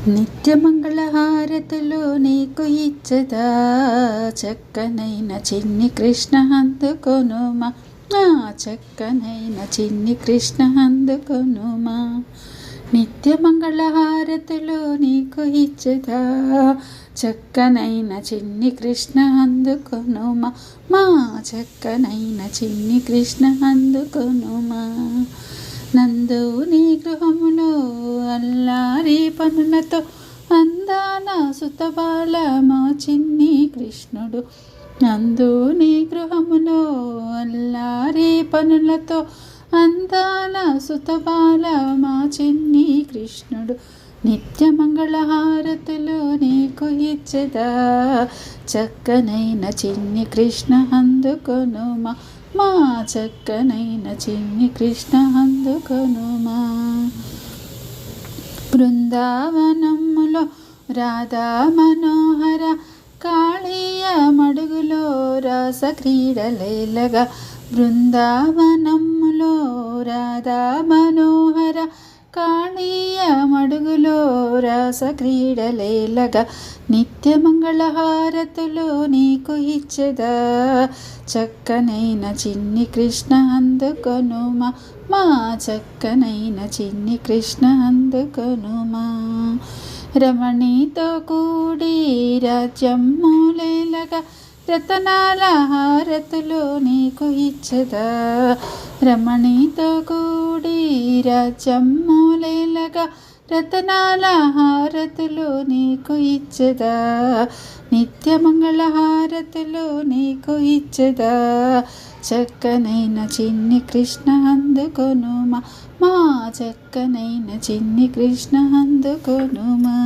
నిత్యమంగళహారతులు నీకు ఇచ్చదా, చక్కనైన చిన్ని కృష్ణ అందుకొనుమా. చక్కనైన చిన్ని కృష్ణ అందుకొనుమా. నిత్యమంగళహారతులు నీకు ఇచ్చదా, చక్కనైన చిన్ని కృష్ణ అందుకొనుమా. మా చక్కనైన చిన్ని కృష్ణ అందుకొనుమా. నందు నీ గృహములో అల్లారి పనులతో అందాల సుతబాల మా చిన్ని కృష్ణుడు. నందు నీ గృహములో అల్లారి పనులతో అందాల సుతబాల మా చిన్ని కృష్ణుడు. నిత్యమంగళహారతులు నీకు ఇచ్చదా, చక్కనైన చిన్ని కృష్ణ అందుకొనుమా. మా చక్కనైన చిన్ని కృష్ణ అందుకొనుమా. బృందావనములో రాధా మనోహర కాళీయ మడుగులో రాస క్రీడలేలగా. బృందావనములో రాధా మనోహర కాళీయ మడుగులో రాస క్రీడలేలగా. నిత్యమంగళహారతులు నీకు ఇచ్చదా, చక్కనైన చిన్ని కృష్ణ అందుకొనుమా. మా చక్కనైన చిన్ని కృష్ణ అందుకొనుమా. రమణితో కూడి రాజ్యములేలగా రతనాల హారతులు నీకు ఇచ్చదా. రమణితో కూడి రాజ్యములేలగా రతనాల హారతులు నీకు ఇచ్చదా. నిత్యమంగళహారతులు నీకు ఇచ్చదా, చక్కనైన చిన్ని కృష్ణ అందుకొనుమా. మా చక్కనైన చిన్ని కృష్ణ అందుకొనుమా.